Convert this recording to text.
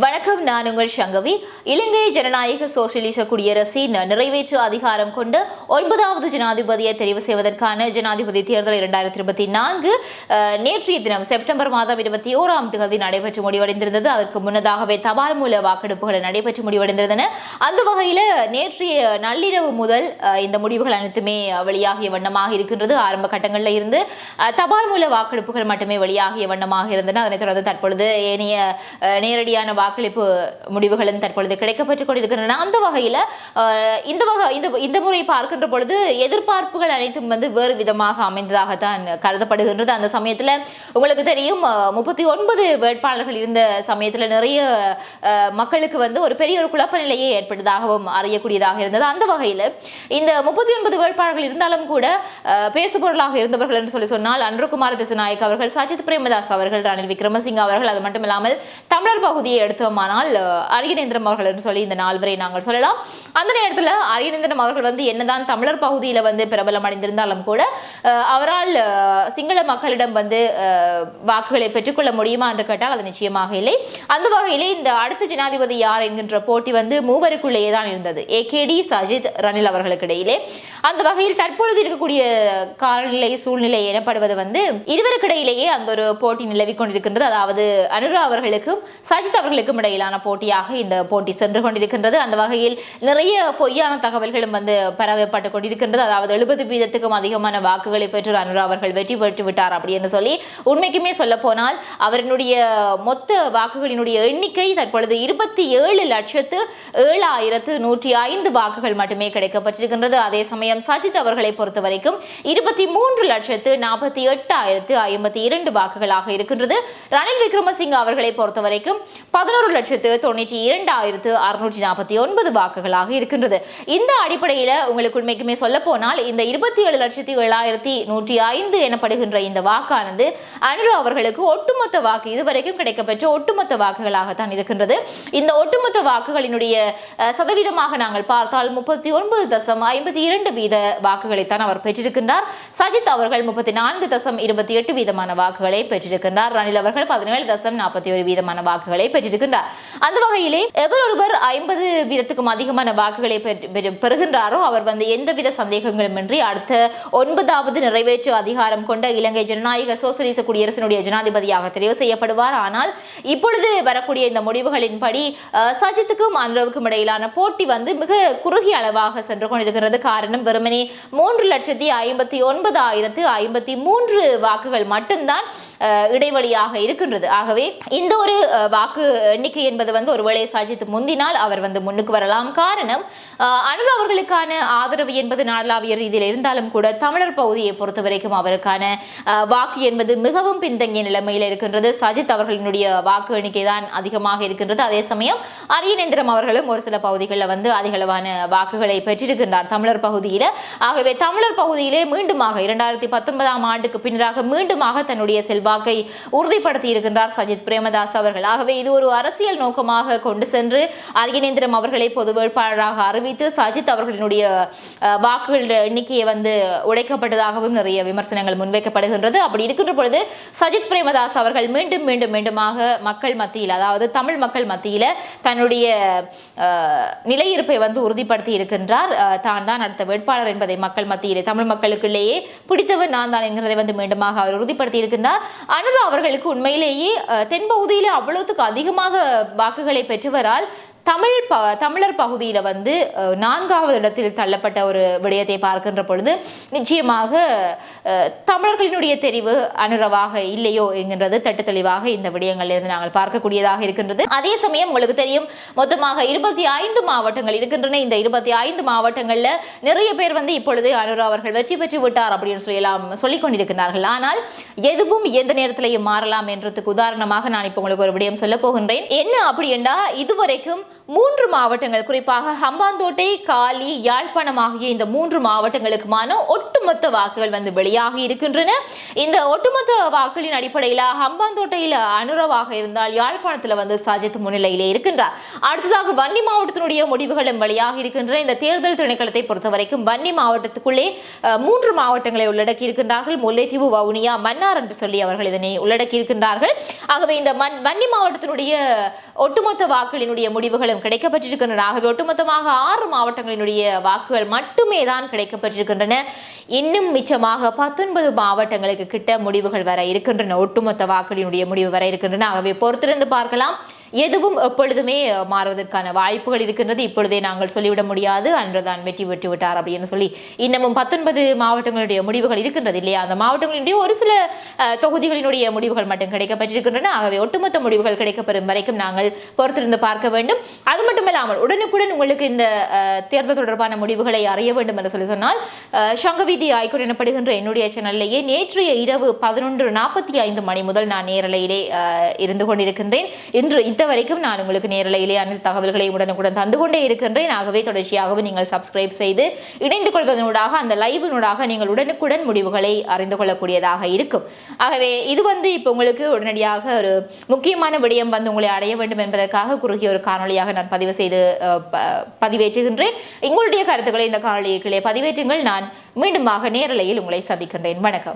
வணக்கம், நான் உங்கள் சங்கவி. இலங்கை ஜனநாயக சோசியலிச குடியரசின் நிறைவேற்று அதிகாரம் கொண்டு 9வது ஜனாதிபதியை தெரிவு செய்வதற்கான ஜனாதிபதி தேர்தல் 2024 நேற்றைய தினம் செப்டம்பர் மாதம் 21ஆம் தேதி நடைபெற்று முடிவடைந்திருந்தது. அதற்கு முன்னதாகவே தபால் மூல வாக்கெடுப்புகள் நடைபெற்று முடிவடைந்திருந்தன. அந்த வகையில் நேற்றைய நள்ளிரவு முதல் இந்த முடிவுகள் அனைத்துமே வெளியாகிய வண்ணமாக இருக்கின்றது. ஆரம்ப கட்டங்களில் இருந்து தபால் மூல வாக்கெடுப்புகள் மட்டுமே வெளியாகிய வண்ணமாக இருந்தன. அதனைத் தொடர்ந்து தற்பொழுது ஏனைய நேரடியான வாக்களிப்பு முடிவுகளும் தற்பொழுது கிடைக்கப்பட்டுக் கொண்டிருக்கின்றன. அந்த வகையில் இந்த முறை பார்க்கின்ற பொழுது எதிர்பார்ப்புகள் அனைத்தும் வேறு விதமாக அமைந்ததாகத்தான் கருதப்படுகின்றது. அந்த சமயத்தில் உங்களுக்கு தெரியும், 39 வேட்பாளர்கள் இருந்த சமயத்தில் நிறைய மக்களுக்கு ஒரு பெரிய ஒரு குழப்ப நிலையே ஏற்பட்டதாகவும் அறியக்கூடியதாக இருந்தது. அந்த வகையில் இந்த 39 வேட்பாளர்கள் இருந்தாலும் கூட பேசுபொருளாக இருந்தவர்கள் என்று சொன்னால் அனுரகுமார திசுநாயக் அவர்கள், சஜித் பிரேமதாஸ் அவர்கள், ரணில் விக்ரமசிங்க அவர்கள், அது மட்டுமில்லாமல் தமிழர் பகுதியை எடுத்தோமானால் அரியநேந்திரம் அவர்கள் என்று சொல்லி இந்த 4 பேரை நாங்கள் சொல்லலாம். அந்த நேரத்தில் அரியநேந்திரம் அவர்கள் என்னதான் தமிழர் பகுதியில் பிரபலம் அடைந்திருந்தாலும் கூட அவரால் சிங்கள மக்களிடம் வாக்குகளை பெற்றுக்கொள்ள முடியுமா என்று கேட்டால் அது நிச்சயமாக இல்லை. அந்த வகையிலே இந்த அடுத்த ஜனாதிபதி யார் என்கின்ற போட்டி மூவருக்குள்ளேயே தான் இருந்தது, ஏகேடி, சஜித், ரணில் அவர்களுக்கு இடையிலே. அந்த வகையில் தற்பொழுது இருக்கக்கூடிய காலநிலை சூழ்நிலை எனப்படுவது இருவருக்கிடையிலேயே அந்த ஒரு போட்டி நிலவிக் கொண்டிருக்கின்றது. அதாவது அனுரா அவர்களுக்கும் சஜித் அவர்களுக்கும் இடையிலான போட்டியாக இந்த போட்டி சென்று கொண்டிருக்கின்றது. அந்த வகையில் நிறைய பொய்யான தகவல்களும் பரவப்பட்டுக் கொண்டிருக்கின்றது. அதாவது 70% அதிகமான வாக்குகளை பெற்று அனுரா அவர்கள் வெற்றி பெற்று விட்டார் அப்படி என்று சொல்லி, உண்மைக்குமே சொல்ல போனால் அவர்களுடைய மொத்த வாக்குகளினுடைய எண்ணிக்கை தற்பொழுது 27,07,105 வாக்குகள் மட்டுமே கிடைக்கப்பட்டிருக்கின்றது. அதே சமயம் சஜித் அவர்களை பொறுத்த வரைக்கும் 23,48,052 வாக்குகளாக இருக்கின்றது. ரணில் விக்ரமசிங்க அவர்களை பொறுத்த வரைக்கும் 11,92,649 வாக்குகளாக இருக்கின்றது. இந்த அடிப்படையில் உங்களுக்கு உண்மைக்குமே சொல்ல போனால் இந்த 27,07,105 எனப்படுகின்ற இந்த வாக்கானது அனுரா அவர்களுக்கு ஒட்டுமொத்த வாக்கு இதுவரைக்கும் கிடைக்கப்பெற்ற ஒட்டுமொத்த வாக்குகளாகத்தான் இருக்கின்றது. இந்த ஒட்டுமொத்த வாக்குகளினுடைய சதவீதமாக நாங்கள் பார்த்தால் 39.52% வாக்குகளைத்தான் அவர் பெற்றிருக்கின்றார். சஜித் அவர்கள் 34.28% வாக்குகளை பெற்றிருக்கின்றார். ரணில் அவர்கள் 17.41% வாக்குகளை பெற்றிருக்கின்றார். அந்த வகையிலே எவரொருவர் 50% அதிகமான வாக்குகளை பெறுகின்றாரோ அவர் எந்தவித சந்தேகங்களும் இன்றி அடுத்த 9வது நிறைவேற்று அதிகாரம் கொண்ட இலங்கை ஜனநாயக சோசியலிச குடியரசினுடைய ஜனாதிபதியாக தெரிவு செய்யப்படுவார். ஆனால் இப்பொழுது வரக்கூடிய இந்த முடிவுகளின்படி சஜித்துக்கும் அனுராவுக்கும் இடையிலான போட்டி மிக குறுகிய அளவாக சென்று கொண்டிருக்கிறது. காரணம் வெறுமனே 3,59,053 வாக்குகள் மட்டும்தான் இடைவெளியாக இருக்கின்றது. ஆகவே இந்த ஒரு வாக்கு எண்ணிக்கை என்பது ஒருவேளை சஜித் முந்தினால் அவர் முன்னுக்கு வரலாம். காரணம், அனுரா அவர்களுக்கான ஆதரவு என்பது நாடளாவிய ரீதியில் இருந்தாலும் கூட தமிழர் பகுதியை பொறுத்த வரைக்கும் அவருக்கான வாக்கு என்பது மிகவும் பின்தங்கிய நிலைமையில் இருக்கின்றது. சஜித் அவர்களினுடைய வாக்கு எண்ணிக்கை தான் அதிகமாக இருக்கின்றது. அதே சமயம் அரியநேந்திரம் அவர்களும் ஒரு சில பகுதிகளில் அதிகளவான வாக்குகளை பெற்றிருக்கின்றார் தமிழர் பகுதியில். ஆகவே தமிழர் பகுதியிலே மீண்டுமாக 2019ஆம் ஆண்டுக்கு பின்னராக மீண்டுமாக தன்னுடைய செல்வாக்கை உறுதிப்படுத்தி இருக்கின்றார் சஜித் பிரேமதாஸ் அவர்கள். ஆகவே இது ஒரு அரசியல் நோக்கமாக கொண்டு சென்று அரியநேந்திரம் அவர்களை பொது வேட்பாளராக அறிவித்து சஜித் அவர்களினுடைய வாக்குகள் எண்ணிக்கையை உடைக்கப்பட்டதாகவும் நிறைய விமர்சனங்கள் முன்வைக்கப்படுகின்றது. அப்படி இருக்கின்ற பொழுது சஜித் பிரேமதாஸ் அவர்கள் மீண்டுமாக மக்கள் மத்தியில், அதாவது தமிழ் மக்கள் மத்தியில் தன்னுடைய நிலையிருப்பை உறுதிப்படுத்தி இருக்கின்றார். தான் தான் அடுத்த வேட்பாளர் என்பதை மக்கள் மத்தியிலே தமிழ் மக்களுக்குள்ளேயே பிடித்தவர் நான் தான் என்கிறதை மீண்டுமாக அவர் உறுதிப்படுத்தி இருக்கின்றார். அனுரா அவர்களுக்கு உண்மையிலேயே தென்பகுதியிலே அவ்வளவுக்கு அதிகமாக வாக்குகளை பெற்றவரால் தமிழர் பகுதியில் 4வது இடத்தில் தள்ளப்பட்ட ஒரு விடயத்தை பார்க்கின்ற பொழுது நிச்சயமாக தமிழர்களினுடைய தெரிவு அனுரவாக இல்லையோ என்கின்றது தட்டு தெளிவாக இந்த விடயங்களிலிருந்து நாங்கள் பார்க்கக்கூடியதாக இருக்கின்றது. அதே சமயம் உங்களுக்கு தெரியும், மொத்தமாக 25 மாவட்டங்கள் இருக்கின்றன. இந்த 25 மாவட்டங்களில் நிறைய பேர் இப்பொழுது அனுரா அவர்கள் வெற்றி பெற்று விட்டார் அப்படின்னு சொல்லிக் கொண்டிருக்கிறார்கள். ஆனால் எதுவும் எந்த நேரத்திலேயும் மாறலாம் என்றதுக்கு உதாரணமாக நான் இப்போ உங்களுக்கு ஒரு விடயம் சொல்ல போகின்றேன். என்ன அப்படி என்றால், இதுவரைக்கும் மூன்று மாவட்டங்கள், குறிப்பாக ஹம்பாந்தோட்டை, காலி, யாழ்ப்பாணம் ஆகிய இந்த மூன்று மாவட்டங்களுக்குமான ஒட்டுமொத்த வாக்குகள் வந்து வெளியாகி இருக்கின்றன. இந்த ஒட்டுமொத்த வாக்குகளின் அடிப்படையில் ஹம்பாந்தோட்டையில் அனுரவாக இருந்தால் யாழ்ப்பாணத்தில் வந்து சஜித் முன்னிலையிலே இருக்கின்றார். அடுத்ததாக வன்னி மாவட்டத்தினுடைய முடிவுகளும் வெளியாகி இருக்கின்றன. இந்த தேர்தல் திணைக்களத்தை பொறுத்தவரைக்கும் வன்னி மாவட்டத்துக்குள்ளே 3 மாவட்டங்களை உள்ளடக்கி இருக்கின்றார்கள். முல்லைத்தீவு, வவுனியா, மன்னார் என்று சொல்லி அவர்கள் இதனை உள்ளடக்கி இருக்கின்றார்கள். ஆகவே இந்த வன்னி மாவட்டத்தினுடைய ஒட்டுமொத்த வாக்குகளினுடைய முடிவுகளும் கிடைக்கப்பட்டிருக்கின்றன. ஆகவே ஒட்டுமொத்தமாக 6 மாவட்டங்களினுடைய வாக்குகள் மட்டுமே தான் கிடைக்கப்பட்டிருக்கின்றன. இன்னும் மிச்சமாக 19 மாவட்டங்களுக்கு கிட்ட முடிவுகள் வர இருக்கின்றன. ஒட்டுமொத்த வாக்குகளினுடைய முடிவு வர இருக்கின்றன. ஆகவே பொறுத்திருந்து பார்க்கலாம். எதுவும் எப்பொழுதுமே மாறுவதற்கான வாய்ப்புகள் இருக்கின்றது. இப்பொழுதே நாங்கள் சொல்லிவிட முடியாது அன்றுதான் வெற்றி பெற்று விட்டார் அப்படின்னு சொல்லி. இன்னமும் 19 மாவட்டங்களுடைய முடிவுகள் இருக்கின்றது இல்லையா? அந்த மாவட்டங்களுடைய ஒரு சில தொகுதிகளினுடைய முடிவுகள் மட்டும் கிடைக்கப்பட்டிருக்கின்றன. ஆகவே ஒட்டுமொத்த முடிவுகள் கிடைக்கப்பெறும் வரைக்கும் நாங்கள் பொறுத்திருந்து பார்க்க வேண்டும். அது மட்டுமல்லாமல் உடனுக்குடன் உங்களுக்கு இந்த தேர்தல் தொடர்பான முடிவுகளை அறிய வேண்டும் என்று சொல்லி சொன்னால் சங்கவீதி ஐக்கோன் எனப்படுகின்ற என்னுடைய சேனல்லையே நேற்றைய இரவு 11:45 மணி முதல் நான் நேரலையிலே இருந்து கொண்டிருக்கின்றேன். இன்று வரைக்கும் நான் உங்களுக்கு நேரலையிலே அனைத்து தகவல்களை உடனுக்குடன் தந்து கொண்டே இருக்கின்றேன். ஆகவே தொடர்ச்சியாகவும் நீங்கள் சப்ஸ்கிரைப் செய்து இணைந்து கொள்வதனூடாக அந்த லைவினூடாக நீங்கள் உடனுக்குடன் முடிவுகளை அறிந்து கொள்ளக்கூடியதாக இருக்கும். ஆகவே இது வந்து இப்போ உங்களுக்கு உடனடியாக ஒரு முக்கியமான விடயம் வந்து உங்களை அடைய வேண்டும் என்பதற்காக குறுகிய ஒரு காணொலியாக நான் பதிவேற்றுகின்றேன். உங்களுடைய கருத்துக்களை இந்த காணொலியை கீழே பதிவேற்றுங்கள். நான் மீண்டுமாக நேரலையில் உங்களை சந்திக்கின்றேன். வணக்கம்.